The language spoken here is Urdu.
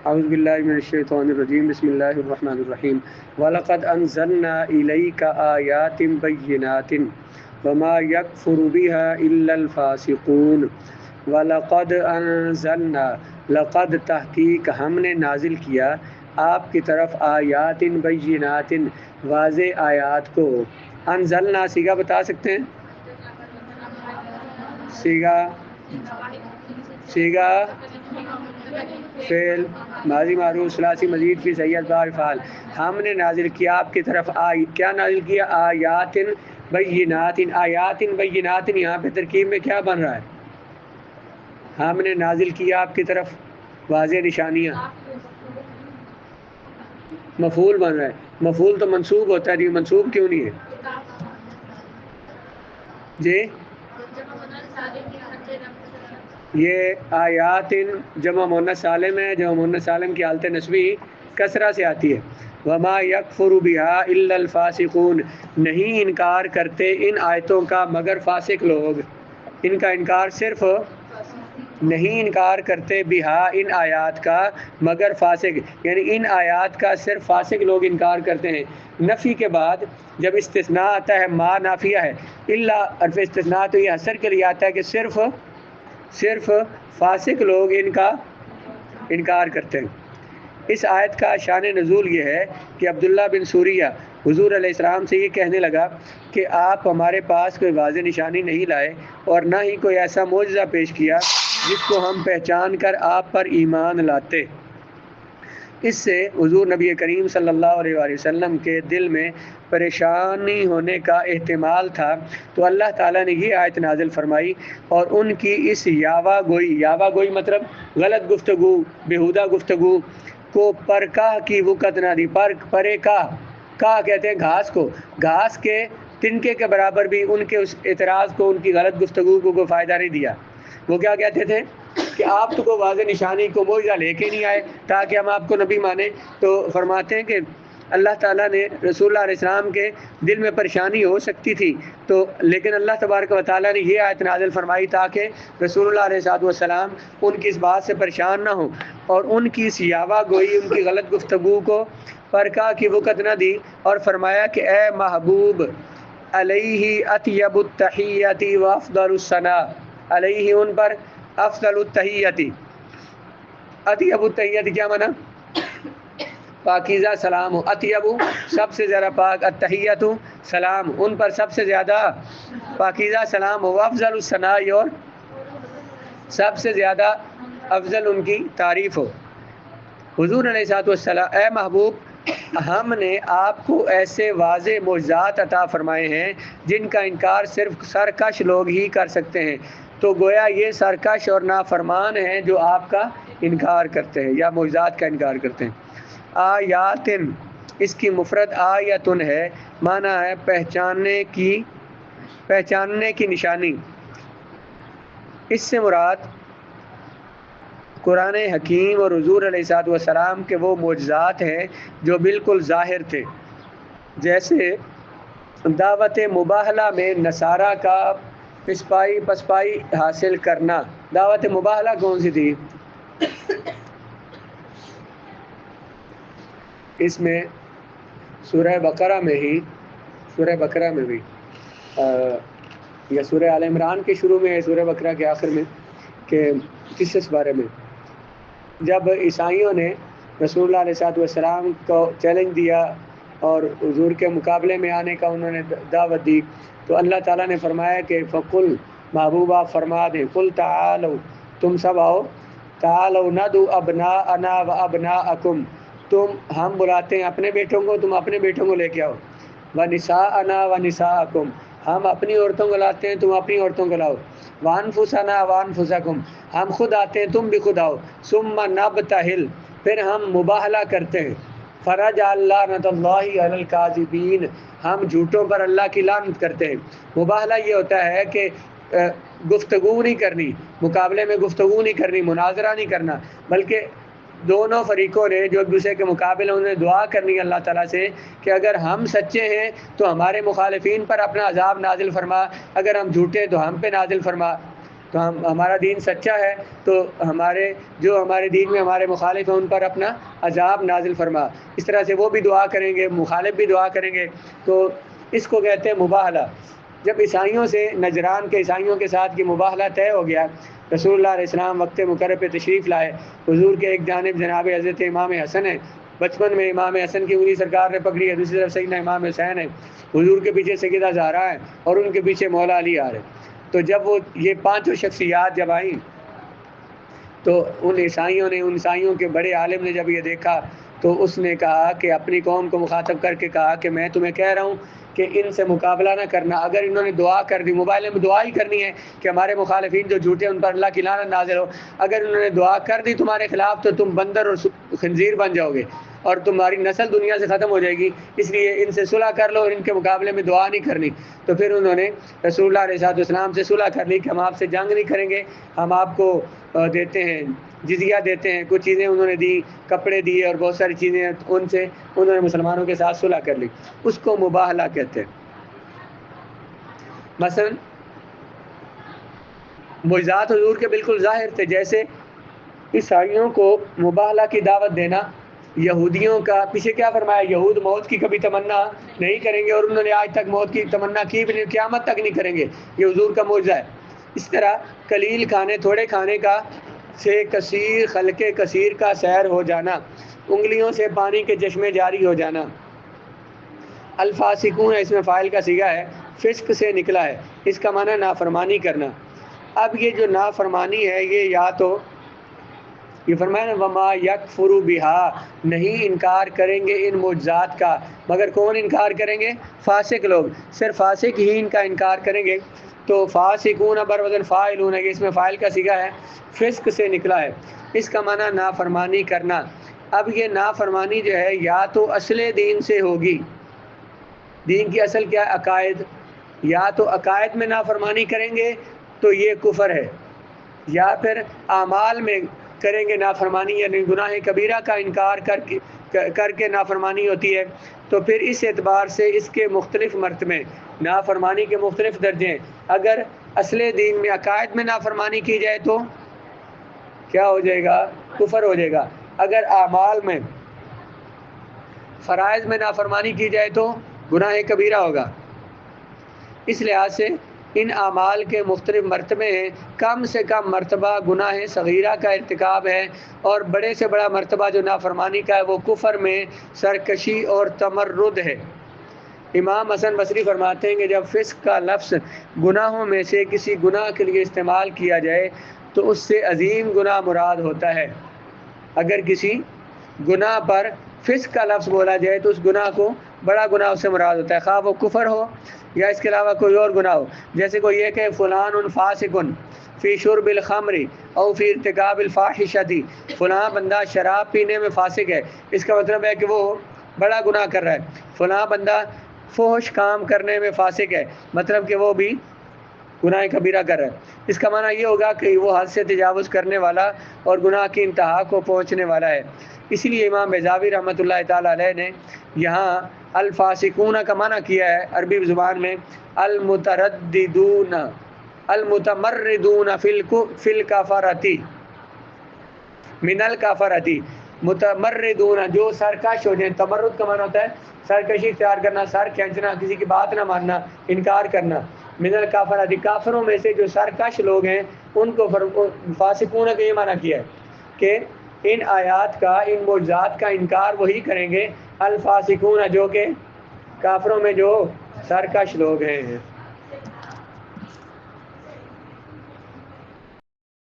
اعوذ باللہ من الشیطان الرجیم بسم اللہ الرحمن الرحیم وَلَقَدْ أَنزَلْنَا إِلَيْكَ آيَاتٍ بَيِّنَاتٍ وَمَا يَكْفُرُ بِهَا إِلَّا الْفَاسِقُونَ وَلَقَدْ أَنزَلْنَا لقد تحقیق ہم نے نازل کیا آپ کی طرف آیات بینات واضح آیات کو. انزلنا سیگا بتا سکتے ہیں؟ سیگا فعل ماضی معروف ثلاثی مزید فی صحیح بار فعل. ہم نے نازل کیا آپ کی طرف کیا نازل کیا؟ آیات بینات. آیات بینات یہاں پہ ترکیب میں کیا بن رہا ہے؟ ہم نے نازل کیا آپ کی طرف واضح نشانیاں. مفعول بن رہا ہے. مفعول تو منصوب ہوتا ہے جی، منصوب کیوں نہیں ہے جی؟ یہ آیات جمع مؤنث سالم ہے. جمع مؤنث سالم کی حالت نسبی کسرہ سے آتی ہے. وما یکفر بها الا الفاسقون. نہیں انکار کرتے ان آیتوں کا مگر فاسق لوگ. ان کا انکار صرف نہیں انکار کرتے بہا ان آیات کا مگر فاسق، یعنی ان آیات کا صرف فاسق لوگ انکار کرتے ہیں. نفی کے بعد جب استثناء آتا ہے ما نافیہ ہے، الا حرف استثناء تو یہ حصر کے لیے آتا ہے کہ صرف فاسق لوگ ان کا انکار کرتے ہیں. اس آیت کا شان نزول یہ ہے کہ عبداللہ بن سوریہ حضور علیہ السلام سے یہ کہنے لگا کہ آپ ہمارے پاس کوئی واضح نشانی نہیں لائے اور نہ ہی کوئی ایسا معجزہ پیش کیا جس کو ہم پہچان کر آپ پر ایمان لاتے. اس سے حضور نبی کریم صلی اللہ علیہ وآلہ وسلم کے دل میں پریشانی ہونے کا احتمال تھا، تو اللہ تعالیٰ نے یہ آیت نازل فرمائی اور ان کی اس یاوا گوئی مطلب غلط گفتگو، بیہودہ گفتگو کو پرکاہ کی وقت نہ دی. پرے کا کہتے ہیں گھاس کو، گھاس کے تنکے کے برابر بھی ان کے اس اعتراض کو، ان کی غلط گفتگو کو کوئی فائدہ نہیں دیا. وہ کیا کہتے تھے کہ آپ تو کو واضح نشانی کو معجزہ لے کے نہیں آئے تاکہ ہم آپ کو نبی مانیں. تو فرماتے ہیں کہ اللہ تعالیٰ نے رسول اللہ علیہ السلام کے دل میں پریشانی ہو سکتی تھی، تو لیکن اللہ تبارک و تعالیٰ نے یہ آیت نازل فرمائی تاکہ رسول اللہ علیہ السلام ان کی اس بات سے پریشان نہ ہوں اور ان کی اس یاوا گوئی، ان کی غلط گفتگو کو پرکا کی وقت نہ دی. اور فرمایا کہ اے محبوب علیہ اطیب التحیتی و افضل الثناء، علیہ ان پر افضل التحیتی. اطیب التحیتی کیا معنی؟ پاکیزہ سلام ہو. اطیب سب سے زیادہ پاک، التحیت سلام، ان پر سب سے زیادہ پاکیزہ سلام ہو. افضل الثناء اور سب سے زیادہ افضل ان کی تعریف ہو. حضور علیہ السلام اے محبوب ہم نے آپ کو ایسے واضح معجزات عطا فرمائے ہیں جن کا انکار صرف سرکش لوگ ہی کر سکتے ہیں. تو گویا یہ سرکش اور نافرمان ہیں جو آپ کا انکار کرتے ہیں یا معجزات کا انکار کرتے ہیں. آیاتن اس کی مفرد آیتن ہے، معنی ہے پہچاننے کی نشانی. اس سے مراد قرآن حکیم اور حضور علیہ السلام کے وہ معجزات ہیں جو بالکل ظاہر تھے، جیسے دعوت مباہلہ میں نصارہ کا پسپائی حاصل کرنا. دعوت مباہلہ کون سی تھی؟ اس میں سورہ بقرہ میں بھی یا سورہ آل عمران کے شروع میں، سورہ بقرہ کے آخر میں، کہ کس بارے میں جب عیسائیوں نے رسول اللہ علیہ السلام کو چیلنج دیا اور حضور کے مقابلے میں آنے کا انہوں نے دعوت دی، تو اللہ تعالیٰ نے فرمایا کہ فقل محبوبہ فرما دیں، قل تعالوا تم سب آؤ، تعالوا ندعو ابناءنا و ابناءکم ہم بلاتے ہیں اپنے بیٹوں کو، تم اپنے بیٹوں کو لے کے آؤ. ونساءنا ونساءکم ہم اپنی عورتوں کو لاتے ہیں، تم اپنی عورتوں کو لاؤ. وانفسنا وانفسکم ہم خود آتے ہیں، تم بھی خود آؤ. ثم نبتہل پھر ہم مباہلہ کرتے ہیں. فرجعل لعنۃ اللہ علی الکاذبین ہم جھوٹوں پر اللہ کی لعنت کرتے ہیں. مباہلہ یہ ہوتا ہے کہ گفتگو نہیں کرنی، مقابلے میں گفتگو نہیں کرنی، مناظرہ نہیں کرنا، بلکہ دونوں فریقوں نے جو ایک دوسرے کے مقابلے انہوں نے دعا کرنی ہے اللہ تعالیٰ سے کہ اگر ہم سچے ہیں تو ہمارے مخالفین پر اپنا عذاب نازل فرما، اگر ہم جھوٹے تو ہم پہ نازل فرما. تو ہمارا دین سچا ہے تو ہمارے دین میں ہمارے مخالف ہیں ان پر اپنا عذاب نازل فرما. اس طرح سے وہ بھی دعا کریں گے، مخالف بھی دعا کریں گے. تو اس کو کہتے ہیں مباہلہ. جب عیسائیوں سے، نجران کے عیسائیوں کے ساتھ یہ مباہلہ طے ہو گیا، رسول اللہ علیہ السلام وقت مقرر پہ تشریف لائے. حضور کے ایک جانب جناب حضرت امام حسن ہے، بچپن میں امام حسن کی انگلی سرکار نے پکڑی ہے، دوسری طرف سیدنا امام حسین ہے، حضور کے پیچھے سیدہ زہرا ہے اور ان کے پیچھے مولا علی آ رہے. تو جب وہ یہ پانچوں شخصیات جب آئیں تو ان عیسائیوں کے بڑے عالم نے جب یہ دیکھا تو اس نے کہا کہ اپنی قوم کو مخاطب کر کے کہا کہ میں تمہیں کہہ رہا ہوں کہ ان سے مقابلہ نہ کرنا. اگر انہوں نے دعا کر دی، موبائل میں دعا ہی کرنی ہے کہ ہمارے مخالفین جو جھوٹے ان پر اللہ کی لعنت نازل ہو. اگر انہوں نے دعا کر دی تمہارے خلاف تو تم بندر اور خنزیر بن جاؤ گے اور تمہاری نسل دنیا سے ختم ہو جائے گی. اس لیے ان سے صلح کر لو اور ان کے مقابلے میں دعا نہیں کرنی. تو پھر انہوں نے رسول اللہ علیہ السلام سے صلح کر لی کہ ہم آپ سے جنگ نہیں کریں گے، ہم آپ کو دیتے ہیں، جزیہ دیتے ہیں. کچھ چیزیں انہوں نے دی، کپڑے دیے اور بہت ساری چیزیں، ان سے انہوں نے مسلمانوں کے ساتھ صلح کر لی. اس کو مباہلہ کہتے ہیں. مثلا معجزات حضور کے بالکل ظاہر تھے، جیسے عیسائیوں کو مباہلہ کی دعوت دینا. یہودیوں کا پیچھے کیا فرمایا، یہود موت کی کبھی تمنا نہیں کریں گے اور انہوں نے آج تک موت کی تمنا کی بھی نہیں، قیامت تک نہیں کریں گے. یہ حضور کا معجزہ ہے. اس طرح قلیل کھانے، تھوڑے کھانے کا سے کثیر خلق کثیر کا سیر ہو جانا، انگلیوں سے پانی کے چشمے جاری ہو جانا. الفاسقون اس میں فاعل کا صیغہ ہے، فسق سے نکلا ہے، اس کا معنی نافرمانی کرنا. اب یہ جو نافرمانی ہے یہ یا تو یہ فرمایا نا وما یکفر بہا، نہیں انکار کریں گے ان معجزات کا. مگر کون انکار کریں گے؟ فاسق لوگ. صرف فاسق ہی ان کا انکار کریں گے. تو فاسقون بر وزن فاعلون ہے، اس میں فاعل کا صیغہ ہے، فسق سے نکلا ہے، اس کا معنی نافرمانی کرنا. اب یہ نافرمانی جو ہے یا تو اصل دین سے ہوگی، دین کی اصل کیا ہے؟ عقائد. یا تو عقائد میں نافرمانی کریں گے تو یہ کفر ہے، یا پھر اعمال میں کریں گے نافرمانی، یعنی گناہ کبیرہ کا انکار کر کے نافرمانی ہوتی ہے. تو پھر اس اعتبار سے اس کے مختلف مرتبے، نافرمانی کے مختلف درجے ہیں. اگر اصل دین میں عقائد میں نافرمانی کی جائے تو کیا ہو جائے گا؟ کفر ہو جائے گا. اگر اعمال میں، فرائض میں نافرمانی کی جائے تو گناہ کبیرہ ہوگا. اس لحاظ سے ان اعمال کے مختلف مرتبے ہیں. کم سے کم مرتبہ گناہ صغیرہ کا ارتکاب ہے، اور بڑے سے بڑا مرتبہ جو نافرمانی کا ہے وہ کفر میں سرکشی اور تمرد ہے. امام حسن بصری فرماتے ہیں کہ جب فسق کا لفظ گناہوں میں سے کسی گناہ کے لیے استعمال کیا جائے تو اس سے عظیم گناہ مراد ہوتا ہے. اگر کسی گناہ پر فسق کا لفظ بولا جائے تو اس گناہ کو بڑا گناہ اس سے مراد ہوتا ہے، خواہ وہ کفر ہو یا اس کے علاوہ کوئی اور گناہ ہو. جیسے کوئی یہ کہ فلان فاسق فی شرب الخمر او فی ارتکاب الفاحشۃ، فلاں بندہ شراب پینے میں فاسق ہے، اس کا مطلب ہے کہ وہ بڑا گناہ کر رہا ہے. فلاں بندہ فحش کام کرنے میں فاسق ہے، مطلب کہ وہ بھی گناہ کبیرہ کر رہا ہے. اس کا معنی یہ ہوگا کہ وہ حد سے تجاوز کرنے والا اور گناہ کی انتہا کو پہنچنے والا ہے. اسی لیے امام بیضاوی رحمۃ اللہ تعالیٰ علیہ نے یہاں الفاسقون کا معنی کیا ہے عربی زبان میں المترددون المتمردون فی الکفرۃ من الکفرۃ. متمردون جو سرکش ہو جائیں. تمرد کا معنی ہوتا ہے سرکشی اختیار کرنا، سر کھینچنا، کسی کی بات نہ ماننا، انکار کرنا. من الکفرۃ، کافروں میں سے جو سرکش لوگ ہیں ان کو فاسقون کا یہ معنی کیا ہے کہ ان آیات کا، ان معجزات کا انکار وہی کریں گے الفاسقون جو کہ کافروں میں جو سرکش لوگ ہیں.